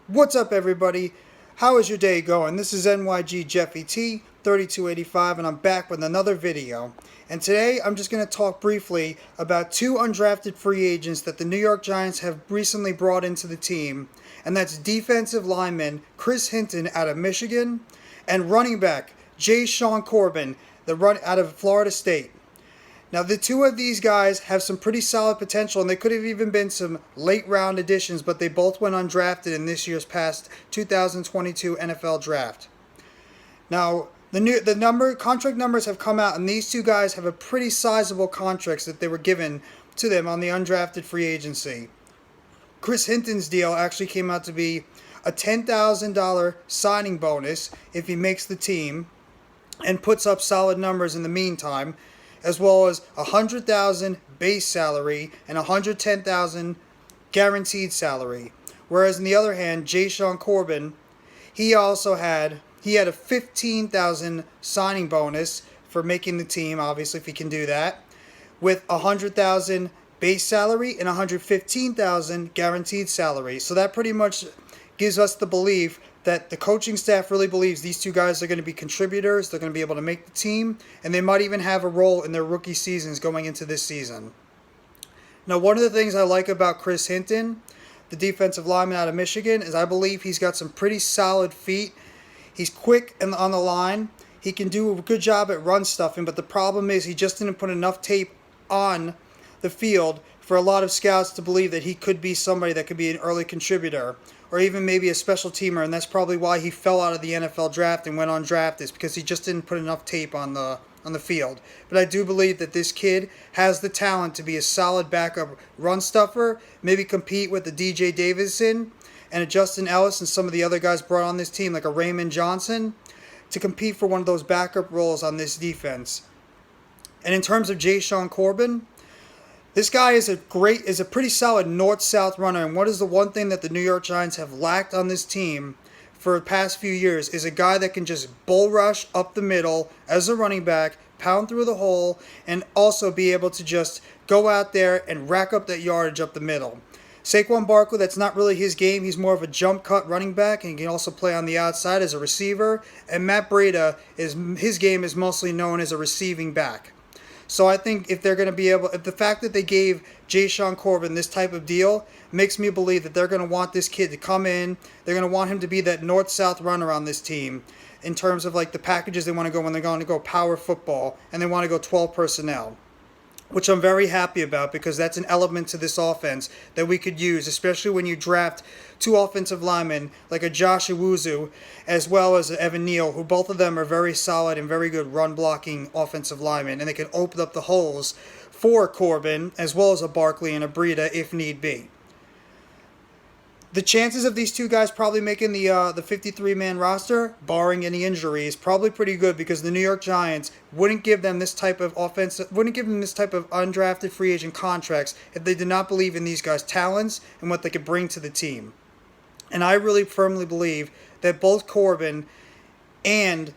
What's up, everybody? How is your day going? This is NYG Jeffy T 3285, and I'm back with another video. And today I'm just going to talk briefly about two undrafted free agents that the New York Giants have recently brought into the team, and that's defensive lineman Chris Hinton out of Michigan and running back JaShaun Corbin, out of Florida State. Now, the two of these guys have some pretty solid potential, and they could have even been some late-round additions, but they both went undrafted in this year's past 2022 NFL Draft. Now, contract numbers have come out, and these two guys have a pretty sizable contracts that they were given to them on the undrafted free agency. Chris Hinton's deal actually came out to be a $10,000 signing bonus if he makes the team and puts up solid numbers in the meantime, as well as $100,000 base salary and $110,000 guaranteed salary. Whereas on the other hand, JaShaun Corbin, he had a $15,000 signing bonus for making the team, obviously if he can do that, with $100,000 base salary and $115,000 guaranteed salary. So that pretty much gives us the belief that the coaching staff really believes these two guys are going to be contributors, they're going to be able to make the team, and they might even have a role in their rookie seasons going into this season. Now, one of the things I like about Chris Hinton, the defensive lineman out of Michigan, is I believe he's got some pretty solid feet. He's quick on the line. He can do a good job at run stuffing, but the problem is he just didn't put enough tape on the field for a lot of scouts to believe that he could be somebody that could be an early contributor or even maybe a special teamer, and that's probably why he fell out of the NFL draft and went undrafted, is because he just didn't put enough tape on the field. But I do believe that this kid has the talent to be a solid backup run stuffer, maybe compete with the DJ Davidson and a Justin Ellis and some of the other guys brought on this team, like a Raymond Johnson, to compete for one of those backup roles on this defense. And in terms of JaShaun Corbin, this guy is a pretty solid north-south runner, and what is the one thing that the New York Giants have lacked on this team for the past few years is a guy that can just bull rush up the middle as a running back, pound through the hole, and also be able to just go out there and rack up that yardage up the middle. Saquon Barkley, that's not really his game. He's more of a jump cut running back, and he can also play on the outside as a receiver. And Matt Breida, his game is mostly known as a receiving back. So I think if the fact that they gave JaShaun Corbin this type of deal makes me believe that they're going to want this kid to come in. They're going to want him to be that north-south runner on this team in terms of like the packages they want to go when they're going to go power football and they want to go 12 personnel, which I'm very happy about because that's an element to this offense that we could use, especially when you draft two offensive linemen like a Josh Owuzu as well as Evan Neal, who both of them are very solid and very good run-blocking offensive linemen, and they can open up the holes for Corbin as well as a Barkley and a Breida if need be. The chances of these two guys probably making the 53-man roster, barring any injuries, probably pretty good because the New York Giants wouldn't give them this type of undrafted free agent contracts if they did not believe in these guys' talents and what they could bring to the team. And I really firmly believe that both Corbin and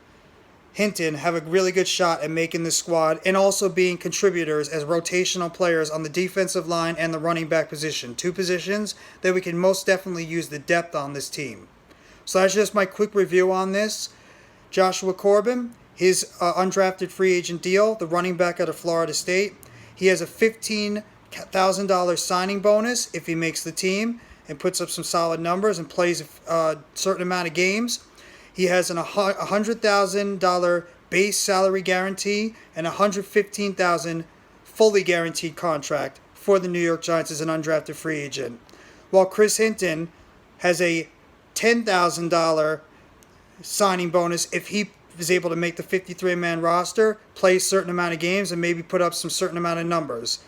Hinton have a really good shot at making the squad and also being contributors as rotational players on the defensive line and the running back position. Two positions that we can most definitely use the depth on this team. So that's just my quick review on this. Joshua Corbin, his undrafted free agent deal, the running back out of Florida State. He has a $15,000 signing bonus if he makes the team and puts up some solid numbers and plays a certain amount of games. He has a $100,000 base salary guarantee and a $115,000 fully guaranteed contract for the New York Giants as an undrafted free agent. While Chris Hinton has a $10,000 signing bonus if he is able to make the 53-man roster, play a certain amount of games, and maybe put up some certain amount of numbers,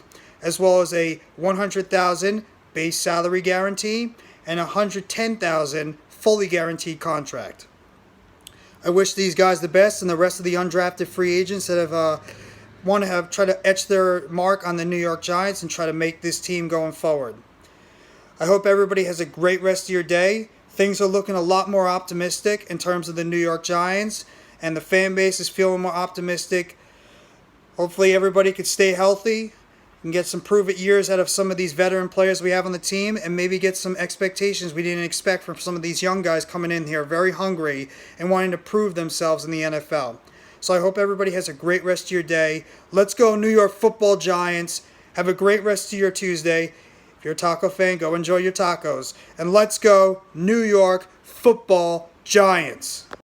as well as a $100,000 base salary guarantee and a $110,000 fully guaranteed contract. I wish these guys the best and the rest of the undrafted free agents that try to etch their mark on the New York Giants and try to make this team going forward. I hope everybody has a great rest of your day. Things are looking a lot more optimistic in terms of the New York Giants, and the fan base is feeling more optimistic. Hopefully everybody can stay healthy. can get some prove-it years out of some of these veteran players we have on the team, and maybe get some expectations we didn't expect from some of these young guys coming in here very hungry and wanting to prove themselves in the NFL. So I hope everybody has a great rest of your day. Let's go New York Football Giants. Have a great rest of your Tuesday. If you're a taco fan, go enjoy your tacos. And let's go New York Football Giants.